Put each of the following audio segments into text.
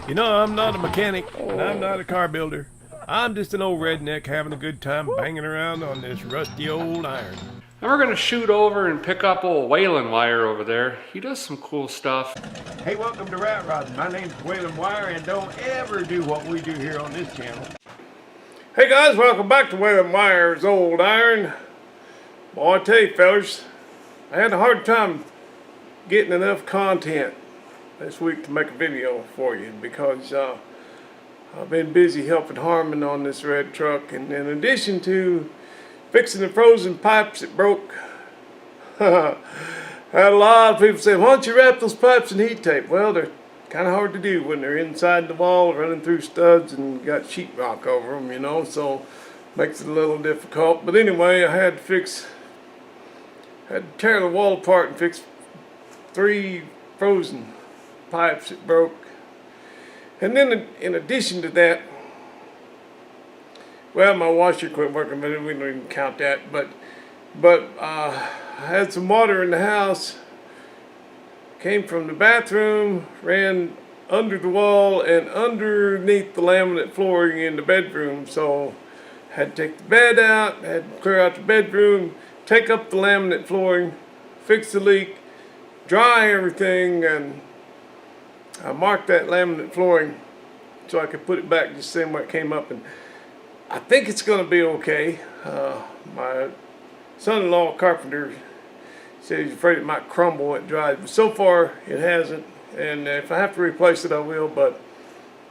You know, I'm not a mechanic, and I'm not a car builder. I'm just an old redneck having a good time banging around on this rusty old iron. And we're gonna shoot over and pick up old Waylon Wire over there. He does some cool stuff. Hey, welcome to Rat Rodding. My name's Waylon Wire, and don't ever do what we do here on this channel. Hey guys, welcome back to Waylon Wire's Old Iron. Boy, I tell you fellas, I had a hard time getting enough content this week to make a video for you because I've been busy helping Harmon on this red truck, and in addition to fixing the frozen pipes that broke, had a lot of people say, why don't you wrap those pipes in heat tape? Well, they're kind of hard to do when they're inside the wall, running through studs and got sheetrock over them, you know, so makes it a little difficult. But anyway, I had to tear the wall apart and fix 3 frozen pipes that broke. And then in addition to that, well, my washer quit working, but we don't even count that. But I had some water in the house, came from the bathroom, ran under the wall and underneath the laminate flooring in the bedroom. So had to take the bed out, had to clear out the bedroom, take up the laminate flooring, fix the leak, dry everything, and I marked that laminate flooring so I could put it back just the same way it came up, and I think it's going to be okay. My son-in-law carpenter said he's afraid it might crumble when it dries, but so far it hasn't, and if I have to replace it I will, but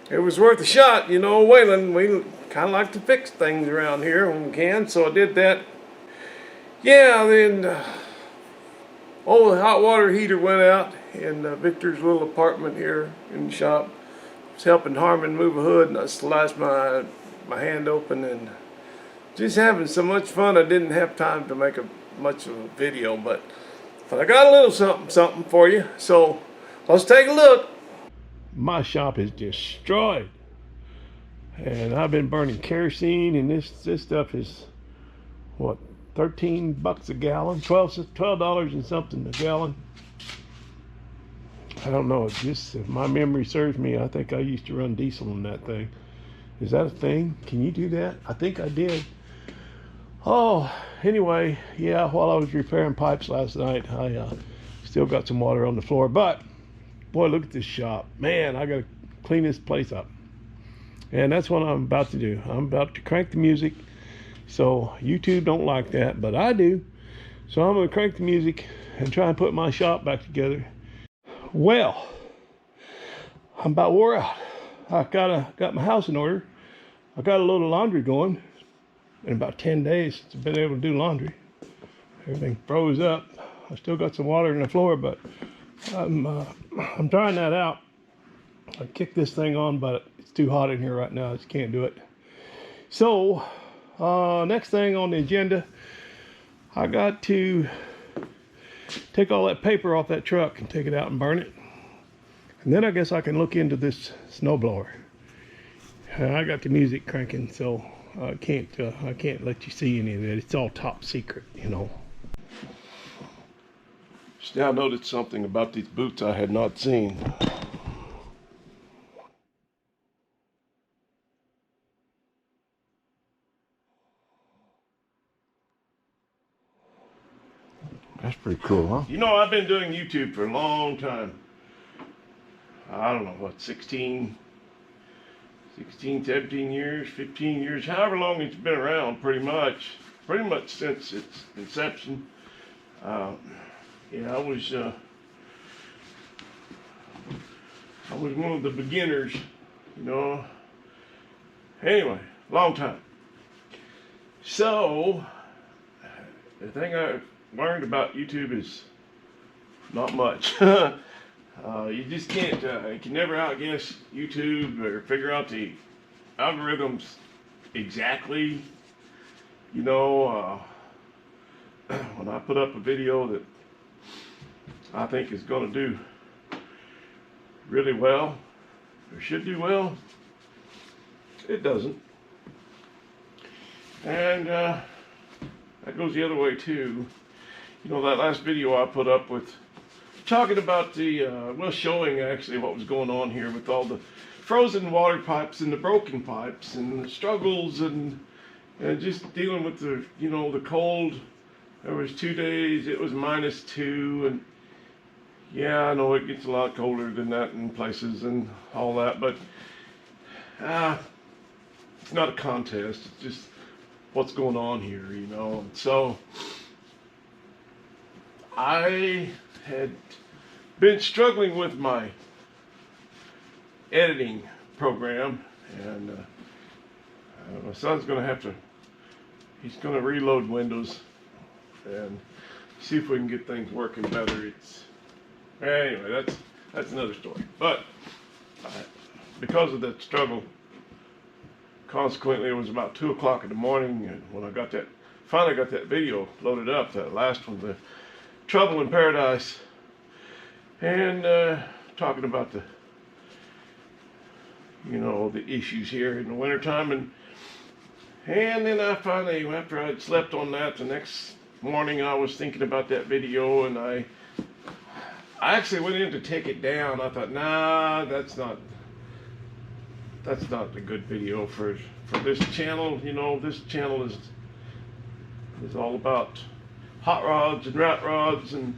it was worth a shot. You know, Waylon, we kind of like to fix things around here when we can, so I did that. Yeah, then the hot water heater went out in Victor's little apartment here in the shop. I was helping Harmon move a hood, and I sliced my hand open and just having so much fun I didn't have time to make much of a video, but I got a little something for you, so let's take a look. My shop is destroyed, and I've been burning kerosene, and this stuff is what, $13 a gallon, $12 and something a gallon. I don't know, if my memory serves me, I think I used to run diesel on that thing. Is that a thing? Can you do that? I think I did. Oh, anyway, yeah, while I was repairing pipes last night, I still got some water on the floor, but boy, look at this shop. Man, I gotta clean this place up. And that's what I'm about to do. I'm about to crank the music. So YouTube don't like that, but I do. So I'm gonna crank the music and try and put my shop back together. Well, I'm about wore out. I got my house in order. I got a load of laundry going. In about 10 days since I've been able to do laundry. Everything froze up. I still got some water in the floor, but I'm trying that out. I kicked this thing on, but it's too hot in here right now. I just can't do it. So, next thing on the agenda, I got to take all that paper off that truck and take it out and burn it. And then I guess I can look into this snowblower. I got the music cranking, so I can't let you see any of it. It's all top secret, you know. Just now noticed something about these boots I had not seen. That's pretty cool, huh? You know, I've been doing YouTube for a long time. I don't know, what, 16, 17 years, 15 years, however long it's been around, pretty much since its inception. Yeah, I was one of the beginners, you know. Anyway, long time. So, the thing I've learned about YouTube is not much. You just can't, you can never outguess YouTube or figure out the algorithms exactly. You know, when I put up a video that I think is going to do really well, or should do well, it doesn't. And that goes the other way too. You know, that last video I put up with talking about the, showing actually what was going on here with all the frozen water pipes and the broken pipes and the struggles and just dealing with the, the cold. There was 2 days, it was -2, and yeah, I know it gets a lot colder than that in places and all that, but it's not a contest, it's just what's going on here, So I had been struggling with my editing program, and my son's he's gonna reload Windows and see if we can get things working better. Anyway, that's another story. But because of that struggle, consequently, it was about 2 o'clock in the morning, and when I finally got that video loaded up, that last one, the Trouble in Paradise, and talking about the issues here in the wintertime, and then I finally, after I'd slept on that, the next morning I was thinking about that video, and I actually went in to take it down. I thought, nah, that's not a good video for this channel. This channel is all about hot rods and rat rods and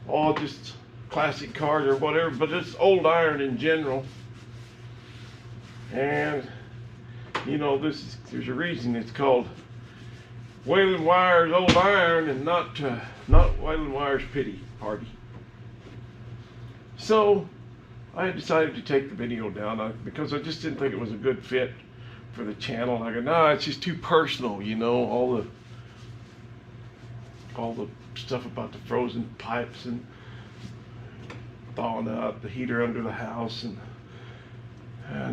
all just classic cars or whatever, but it's old iron in general. And there's a reason it's called Wailing Wire's Old Iron and not Wailing Wire's Pity Party. So I decided to take the video down because I just didn't think it was a good fit for the channel. I go, nah, it's just too personal, all the stuff about the frozen pipes and thawing out the heater under the house, and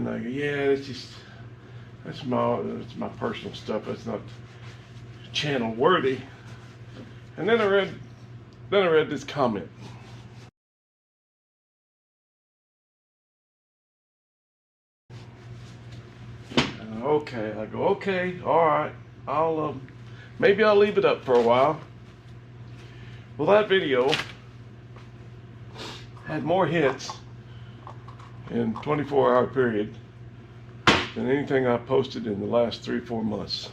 I go, yeah, that's my personal stuff. That's not channel worthy. And then I read this comment. Okay, I go, okay, all right. Maybe I'll leave it up for a while. Well, that video had more hits in 24-hour period than anything I posted in the last 3-4 months.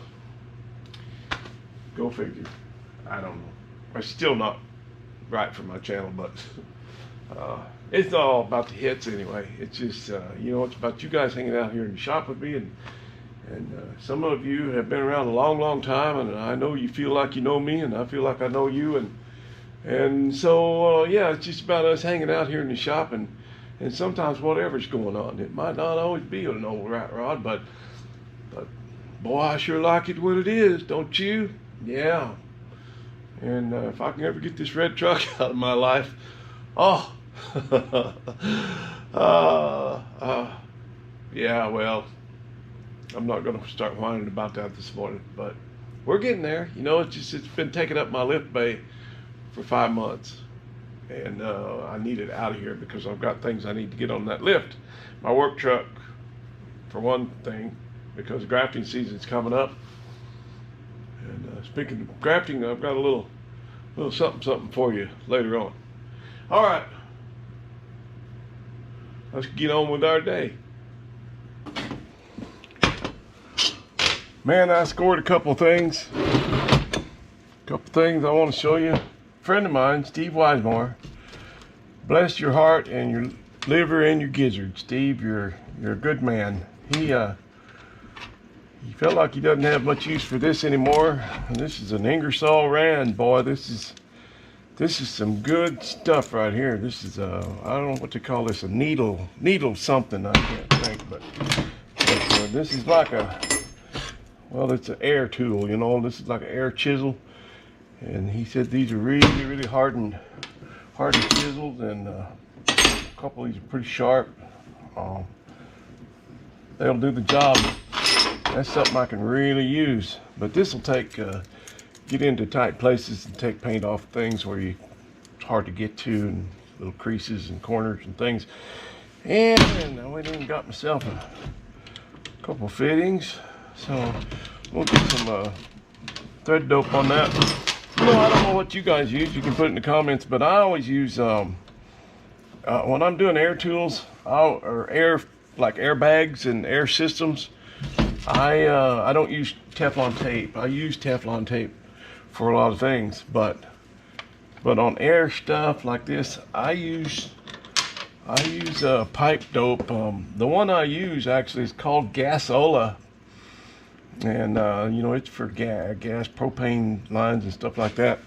Go figure. I don't know. It's still not right for my channel, but it's not all about the hits anyway. It's just, it's about you guys hanging out here in the shop with me, and some of you have been around a long, long time, and I know you feel like you know me, and I feel like I know you, and so yeah, it's just about us hanging out here in the shop, and sometimes whatever's going on. It might not always be an old rat rod, but boy, I sure like it when it is, don't you? Yeah. And if I can ever get this red truck out of my life, yeah, well, I'm not going to start whining about that this morning, but we're getting there. It's been taking up my lift bay for 5 months, and I need it out of here because I've got things I need to get on that lift. My work truck, for one thing, because grafting season's coming up. And speaking of grafting, I've got a little something for you later on. All right, let's get on with our day. Man, I scored a couple things I want to show you. A friend of mine, Steve Wisemore, bless your heart and your liver and your gizzard. Steve, you're a good man. He felt like he doesn't have much use for this anymore. And this is an Ingersoll Rand, boy. This is some good stuff right here. This is I don't know what to call this, a needle something, I can't think, but this is like it's an air tool, this is like an air chisel. And he said these are really, really hardened chisels, and a couple of these are pretty sharp. They'll do the job. That's something I can really use. But this will get into tight places and take paint off things where it's hard to get to, and little creases and corners and things. And I went in and got myself a couple fittings. So we'll get some thread dope on that. I don't know what you guys use. You can put it in the comments, but I always use when I'm doing air tools, or air, like airbags and air systems, I don't use Teflon tape. I use Teflon tape for a lot of things, but on air stuff like this, I use pipe dope. The one I use actually is called Gasola, and it's for gas, propane lines and stuff like that,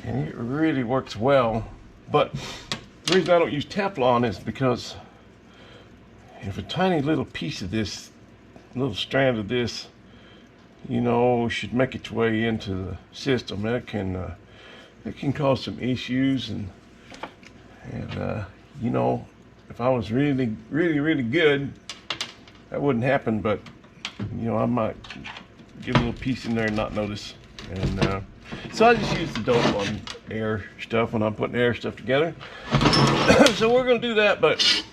and it really works well. But the reason I don't use Teflon is because if a tiny little piece of this, little strand of this, should make its way into the system, it can cause some issues, and if I was really, really, really good, that wouldn't happen. But I might get a little piece in there and not notice. And so I just use the dope on air stuff when I'm putting air stuff together. So we're gonna do that. But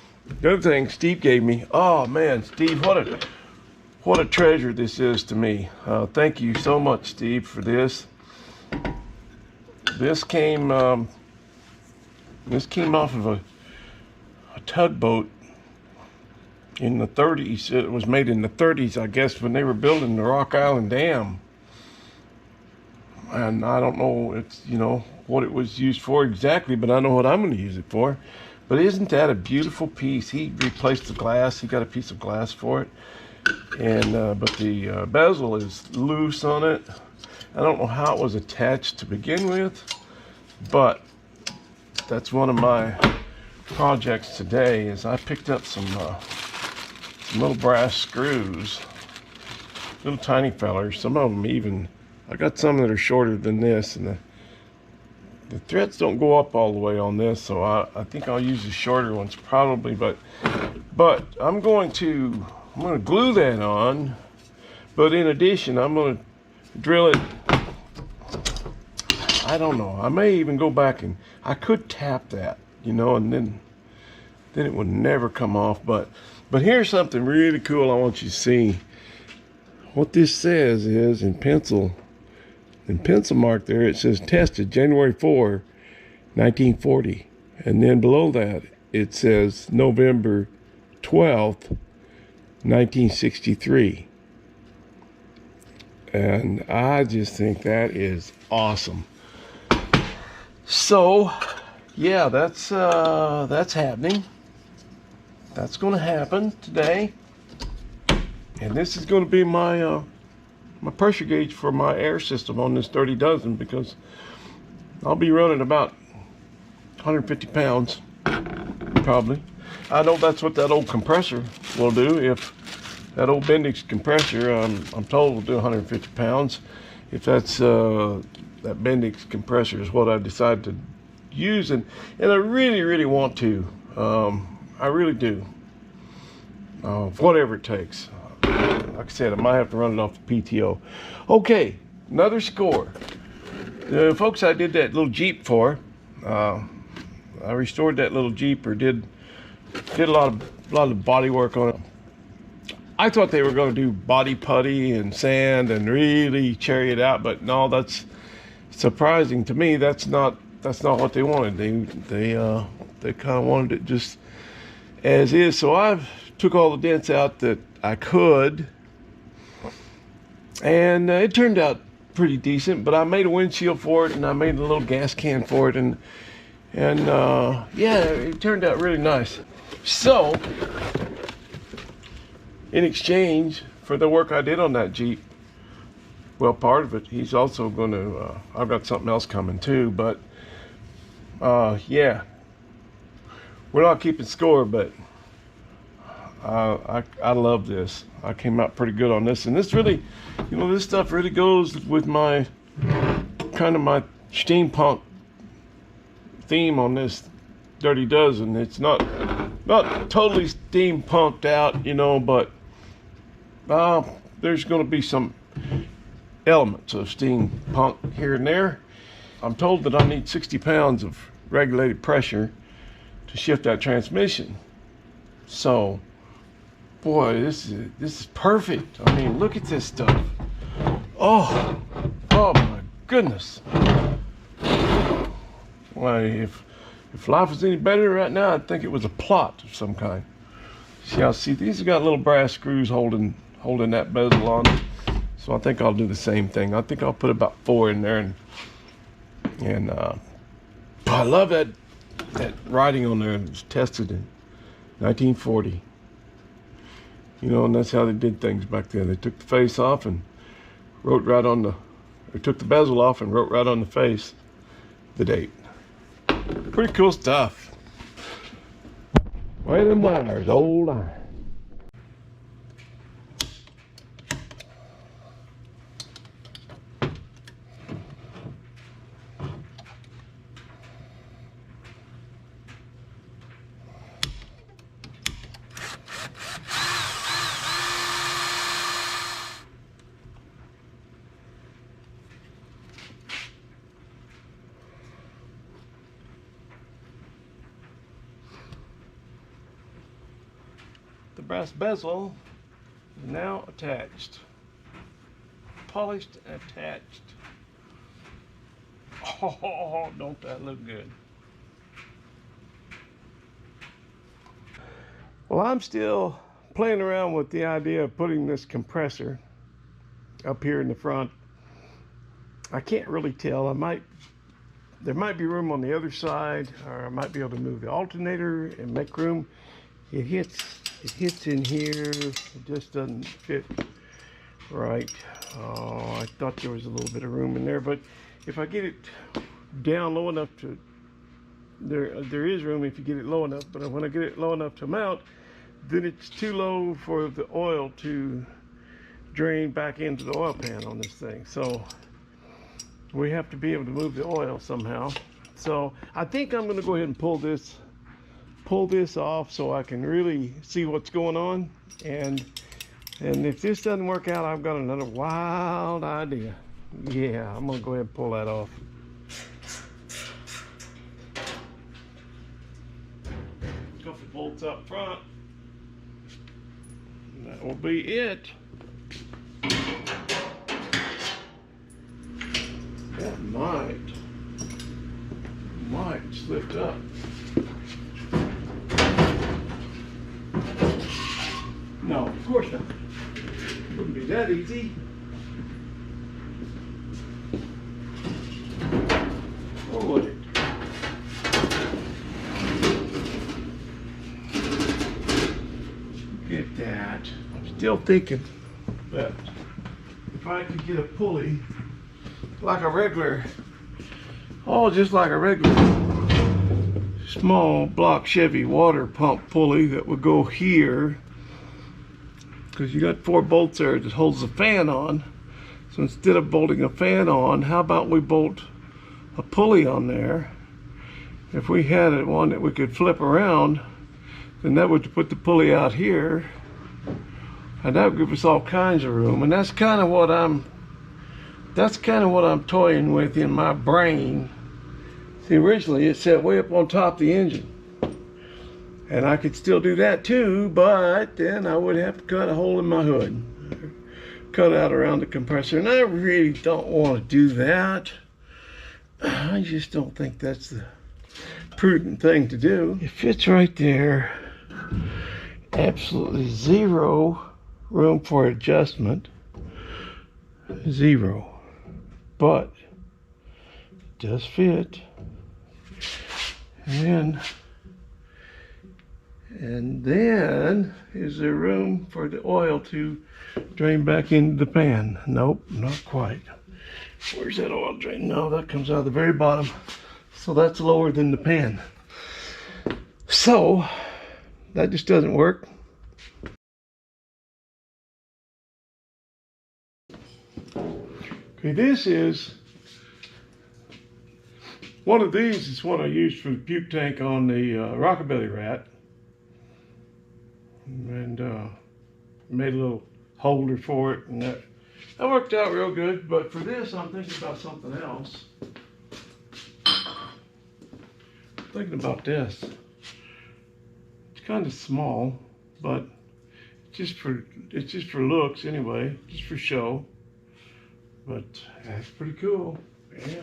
the other thing Steve gave me, oh man, Steve, what a treasure this is to me. Thank you so much, Steve, for this. This came off of a tugboat in the 30s. It was made in the 30s, I guess, when they were building the Rock Island Dam. And I don't know, what it was used for exactly, but I know what I'm going to use it for. But isn't that a beautiful piece? He replaced the glass. He got a piece of glass for it. And but the bezel is loose on it. I don't know how it was attached to begin with, but that's one of my projects today. Is I picked up some little brass screws, little tiny fellers. Some of them even, I got some that are shorter than this, and the threads don't go up all the way on this, so I think I'll use the shorter ones probably. But I'm going to glue that on. But in addition, I'm going to drill it. I don't know. I may even go back and I could tap that, and then it would never come off. But here's something really cool I want you to see. What this says is in pencil mark there, it says tested January 4, 1940. And then below that, it says November 12th, 1963. And I just think that is awesome. So, yeah, that's happening. That's going to happen today. And this is going to be my my pressure gauge for my air system on this 30 dozen, because I'll be running about 150 pounds probably. I know that's what that old compressor will do. If that old bendix compressor, I'm told, will do 150 pounds. If that's that bendix compressor is what I decide to use, and I really, really want to. I really do. Whatever it takes. Like I said, I might have to run it off the PTO. Okay, another score. The folks I did that little Jeep for, I restored that little Jeep, or did a lot of body work on it. I thought they were going to do body putty and sand and really cherry it out, but no, that's surprising to me. That's not what they wanted. They kind of wanted it just as is. So I took all the dents out that I could, and it turned out pretty decent. But I made a windshield for it, and I made a little gas can for it, and yeah, it turned out really nice. So in exchange for the work I did on that Jeep, well, part of it, he's also going to, I've got something else coming too, but yeah, we're not keeping score, but I love this. I came out pretty good on this, and this really, this stuff really goes with my kind of my steampunk theme on this Dirty Dozen. It's not totally steampunked out, but there's going to be some elements of steampunk here and there. I'm told that I need 60 pounds of regulated pressure to shift that transmission. So, boy, this is perfect. I mean, look at this stuff. Oh my goodness. Why, if If life was any better right now, I'd think it was a plot of some kind. See, these have got little brass screws holding that bezel on. So I think I'll do the same thing. I think I'll put about 4 in there, and I love that writing on there. It was tested in 1940. You know, and that's how they did things back then. They took the face off and wrote right on they took the bezel off and wrote right on the face the date. Pretty cool stuff. Wailing wires, old iron. The brass bezel is now attached. Polished and attached. Oh, don't that look good? Well, I'm still playing around with the idea of putting this compressor up here in the front. I can't really tell. There might be room on the other side, or I might be able to move the alternator and make room. It hits in here. It just doesn't fit right. Oh, I thought there was a little bit of room in there, but if I get it down low enough to, there is room if you get it low enough, but when I get it low enough to mount, then it's too low for the oil to drain back into the oil pan on this thing. So we have to be able to move the oil somehow. So I think I'm going to go ahead and pull this off so I can really see what's going on. And if this doesn't work out, I've got another wild idea. Yeah, I'm going to go ahead and pull that off. Couple bolts up front. And that will be it. That might just lift up. No, of course not. Wouldn't be that easy. Or would it? Look at that. I'm still thinking that if I could get a pulley like a regular, just like a regular small block Chevy water pump pulley that would go here, because you got 4 bolts there that holds the fan on. So instead of bolting a fan on, how about we bolt a pulley on there? If we had one that we could flip around, then that would put the pulley out here, and that would give us all kinds of room. And that's kind of what I'm toying with in my brain. See, originally it sat way up on top of the engine, and I could still do that too, but then I would have to cut a hole in my hood, cut out around the compressor, and I really don't want to do that. I just don't think that's the prudent thing to do. It fits right there. Absolutely zero room for adjustment. Zero. But it does fit. And then is there room for the oil to drain back into the pan? Nope, not quite. Where's that oil drain? No, that comes out of the very bottom. So that's lower than the pan. So that just doesn't work. Okay, this is one of these is what I used for the puke tank on the Rockabilly Rat, and made a little holder for it, and that worked out real good. But for this, I'm thinking about something else. I'm thinking about this. It's kind of small, but it's just for looks anyway, just for show. But that's pretty cool. Yeah.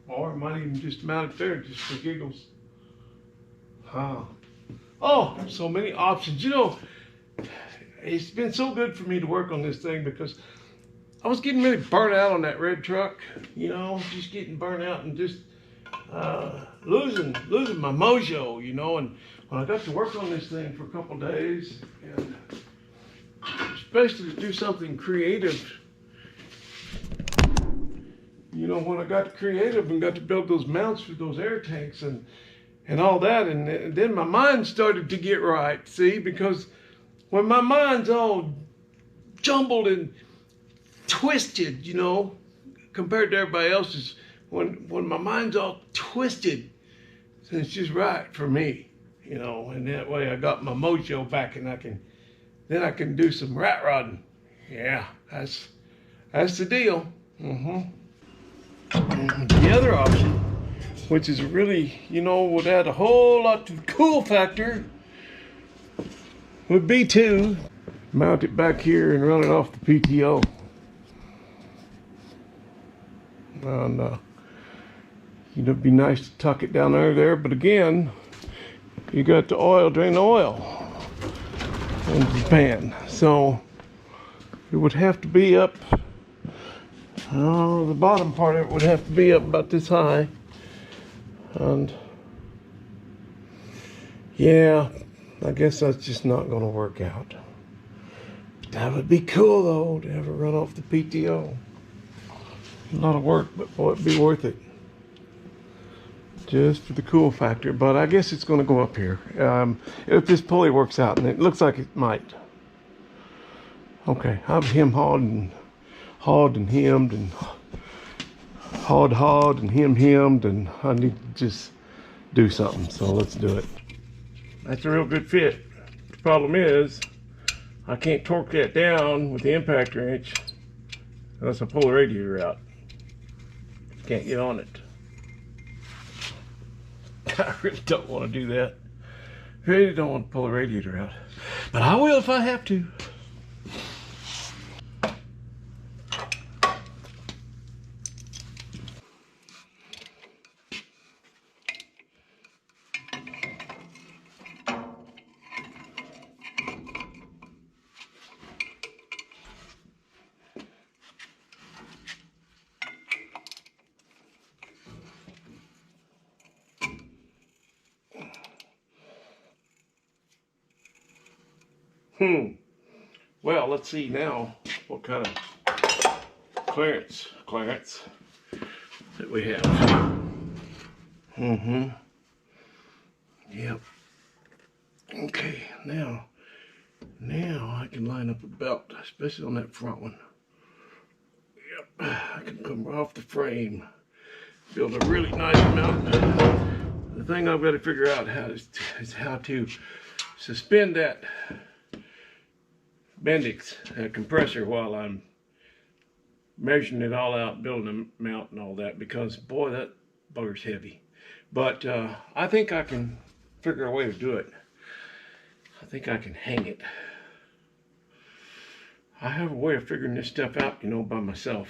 Or I might even just mount it there just for giggles. Oh, so many options. You know, it's been so good for me to work on this thing because I was getting really burnt out on that red truck. You know, just getting burnt out and just losing my mojo. You know, and when I got to work on this thing for a couple days, and especially to do something creative. You know, when I got creative and got to build those mounts for those air tanks and all that, and then my mind started to get right, see? Because when my mind's all jumbled and twisted, you know, compared to everybody else's, when my mind's all twisted, then it's just right for me, you know, and that way I got my mojo back and I can do some rat rodding. Yeah, that's the deal. The other option, which is really, you know, would add a whole lot to the cool factor, would be to mount it back here and run it off the PTO. And, you know, it'd be nice to tuck it down there, but again, you got the oil, drain the oil into the pan. So it would have to be up, the bottom part of it would have to be up about this high. And yeah, I guess that's just not going to work out. But that would be cool though, to have it run off the PTO. A lot of work, but boy, it'd be worth it. Just for the cool factor. But I guess it's going to go up here. If this pulley works out, and it looks like it might. Okay, I've hawed and hemmed and hawed and hemmed, and I need to just do something, so let's do it. That's a real good fit. The problem is I can't torque that down with the impact wrench unless I pull the radiator out. Can't get on it. I really don't want to do that. Really don't want to pull the radiator out, but I will if I have to. Well, let's see now what kind of clearance that we have. Yep. Okay, now I can line up a belt, especially on that front one. Yep, I can come right off the frame, build a really nice mount. The thing I've got to figure out is how to suspend that bendix compressor while I'm measuring it all out, building a mount and all that, because boy, that bugger's heavy. But I think I can figure a way to do it. I think I can hang it. I have a way of figuring this stuff out, you know, by myself.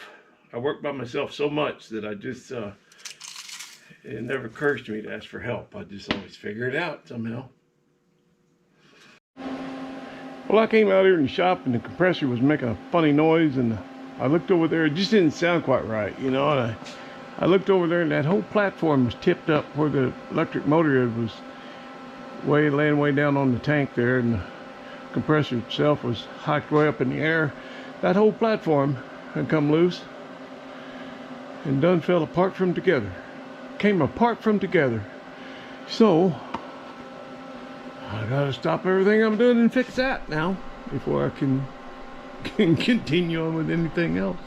I work by myself so much that I just, it never occurs to me to ask for help. I just always figure it out somehow. Well, I came out here in the shop and the compressor was making a funny noise, and I looked over there. It just didn't sound quite right, you know. And I looked over there and that whole platform was tipped up where the electric motor was laying way down on the tank there, and the compressor itself was hiked way up in the air. That whole platform had come loose and done fell apart from together. Came apart from together. So I gotta stop everything I'm doing and fix that now before I can continue on with anything else.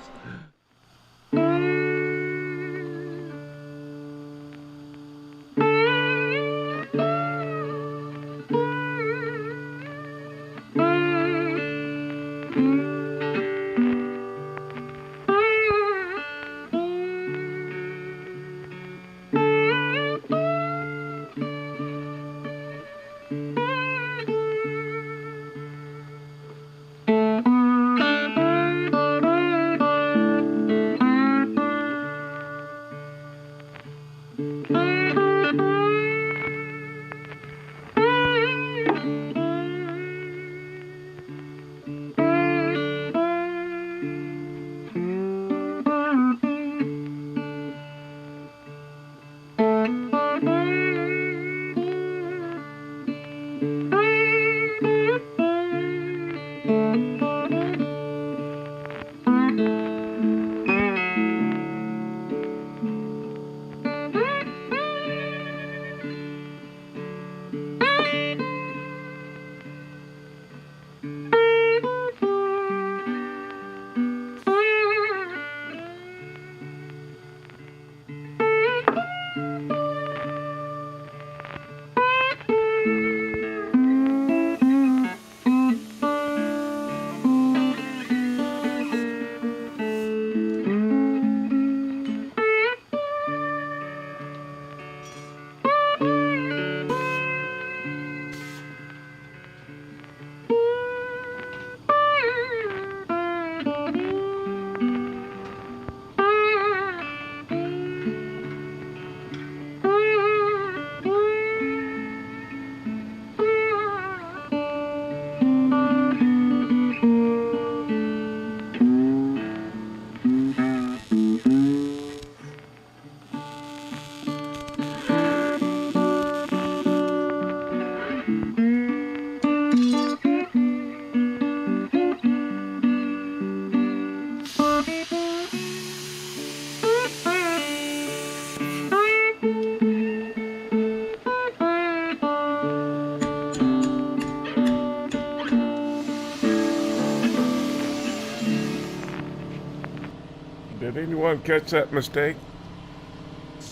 Did anyone catch that mistake?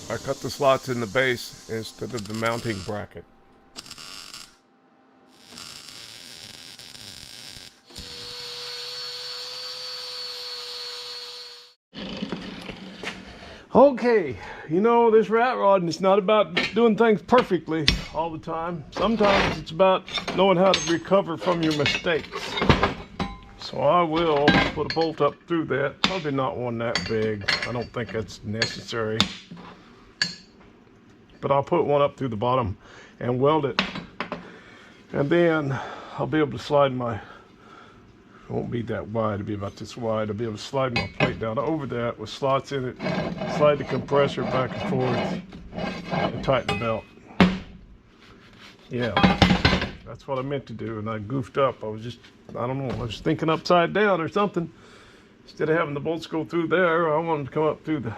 I cut the slots in the base instead of the mounting bracket. Okay, you know, this rat rod, and it's not about doing things perfectly all the time. Sometimes it's about knowing how to recover from your mistakes. So I will put a bolt up through that. Probably not one that big. I don't think that's necessary. But I'll put one up through the bottom and weld it. And then I'll be able to slide my, it won't be that wide, it'll be about this wide. I'll be able to slide my plate down over that with slots in it, slide the compressor back and forth, and tighten the belt. Yeah, that's what I meant to do, and I goofed up. I was just, I don't know, I was thinking upside down or something. Instead of having the bolts go through there, I wanted to come up through the,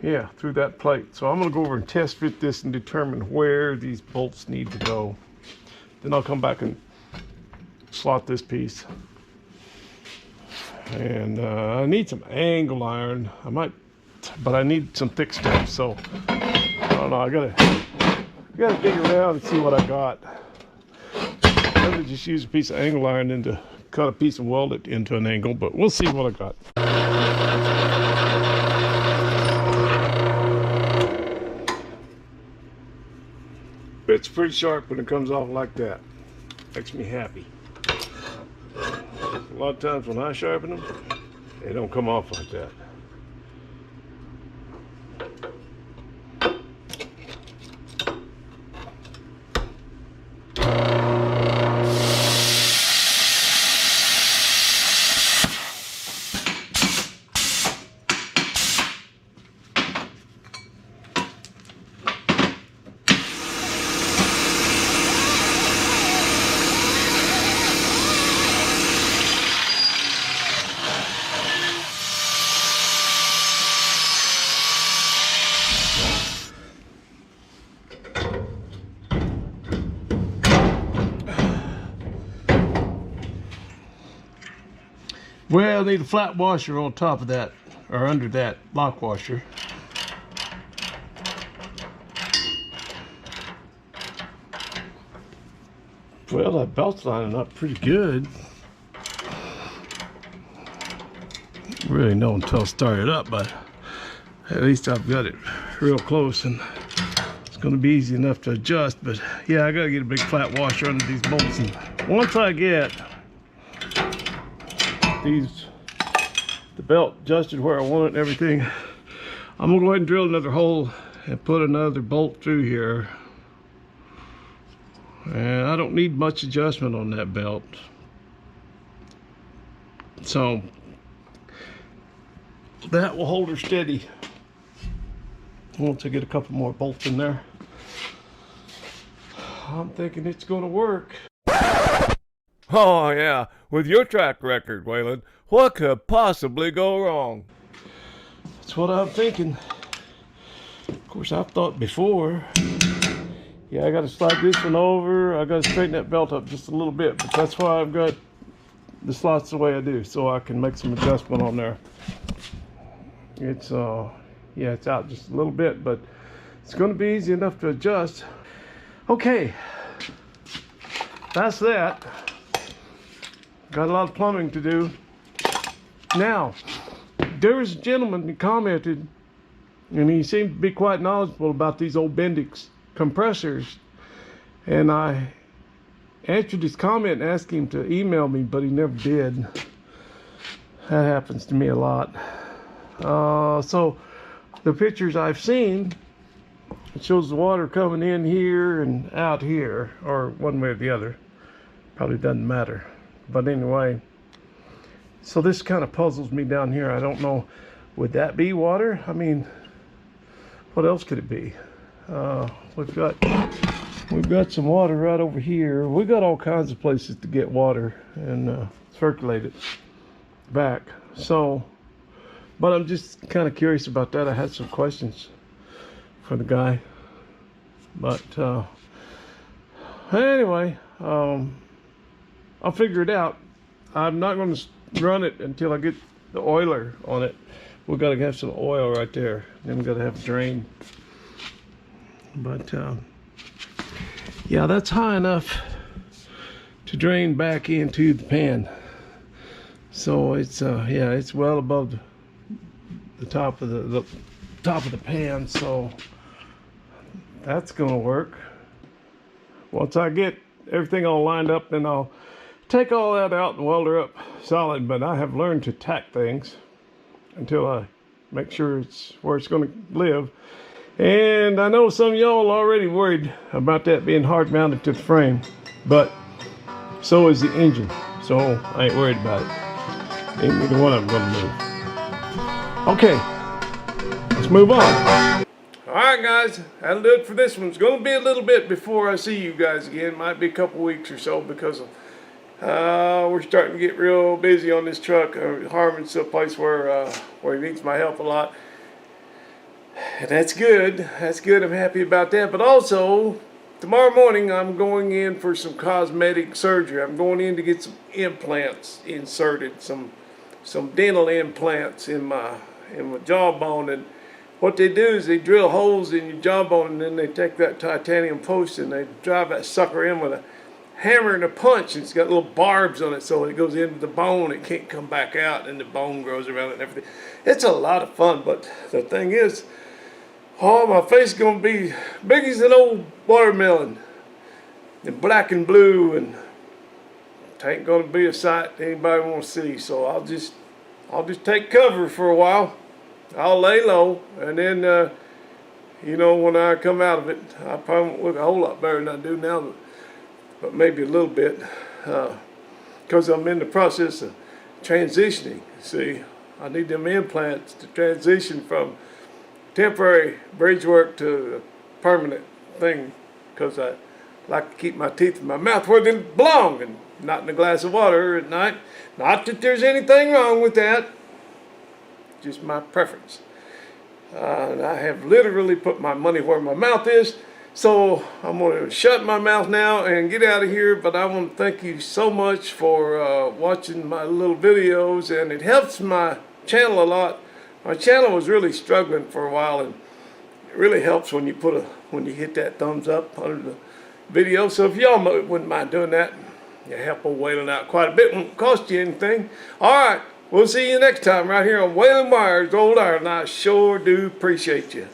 yeah, through that plate. So I'm gonna go over and test fit this and determine where these bolts need to go. Then I'll come back and slot this piece. And I need some angle iron. I might, but I need some thick stuff. So I don't know. I gotta dig around and see what I got. I'm gonna just use a piece of angle iron and to cut a piece and weld it into an angle. But we'll see what I got. It's pretty sharp when it comes off like that. Makes me happy. A lot of times when I sharpen them, they don't come off like that. Well, I need a flat washer on top of that, or under that lock washer. Well, that belt's lining up pretty good. Really know until I start it up, but at least I've got it real close and it's gonna be easy enough to adjust. But yeah, I gotta get a big flat washer under these bolts, and once I get the belt adjusted where I want it and everything, I'm gonna go ahead and drill another hole and put another bolt through here. And I don't need much adjustment on that belt, so that will hold her steady once I get a couple more bolts in there. I'm thinking it's gonna work. Oh yeah, with your track record, Waylon, what could possibly go wrong? That's what I'm thinking. Of course, I've thought before, yeah, I gotta slide this one over, I gotta straighten that belt up just a little bit, but that's why I've got the slots the way I do, so I can make some adjustment on there. It's yeah, it's out just a little bit, but it's gonna be easy enough to adjust. Okay, that's that. Got a lot of plumbing to do. Now, there was a gentleman who commented, and he seemed to be quite knowledgeable about these old bendix compressors, and I answered his comment and asked him to email me, but he never did. That happens to me a lot. So the pictures I've seen, it shows the water coming in here and out here, or one way or the other. Probably doesn't matter. But anyway, so this kind of puzzles me down here. I don't know, would that be water? I mean, what else could it be? We've got some water right over here. We've got all kinds of places to get water and circulate it back. So, but I'm just kind of curious about that. I had some questions for the guy, but anyway, I'll figure it out. I'm not going to run it until I get the oiler on it. We gotta have some oil right there. Then we gotta have a drain. But yeah, that's high enough to drain back into the pan. So it's yeah, it's well above the top of the top of the pan. So that's gonna work. Once I get everything all lined up, then I'll take all that out and weld her up solid. But I have learned to tack things until I make sure it's where it's going to live. And I know some of y'all are already worried about that being hard mounted to the frame, but so is the engine. So I ain't worried about it. Ain't neither one of them going to move. Okay, let's move on. Alright guys, that'll do it for this one. It's going to be a little bit before I see you guys again. Might be a couple weeks or so because we're starting to get real busy on this truck. Harmon's a place where he needs my help a lot. And that's good. That's good. I'm happy about that. But also, tomorrow morning I'm going in for some cosmetic surgery. I'm going in to get some implants inserted, some dental implants in my jawbone. And what they do is they drill holes in your jawbone, and then they take that titanium post and they drive that sucker in with a hammer and a punch. And it's got little barbs on it, so when it goes into the bone, it can't come back out, and the bone grows around it and everything. It's a lot of fun, but the thing is, oh, my face is going to be big as an old watermelon, and black and blue, and it ain't going to be a sight anybody want to see. So I'll just take cover for a while. I'll lay low, and then, you know, when I come out of it, I probably won't look a whole lot better than I do now, but maybe a little bit, because I'm in the process of transitioning. See, I need them implants to transition from temporary bridge work to a permanent thing, because I like to keep my teeth in my mouth where they belong and not in a glass of water at night. Not that there's anything wrong with that. Just my preference. And I have literally put my money where my mouth is, so I'm going to shut my mouth now and get out of here. But I want to thank you so much for watching my little videos, and it helps my channel a lot. My channel was really struggling for a while, and it really helps when you hit that thumbs up under the video. So if y'all wouldn't mind doing that, you help old Waylon out quite a bit. Won't cost you anything. All right. We'll see you next time right here on Wailing Wires Old Iron. I sure do appreciate you.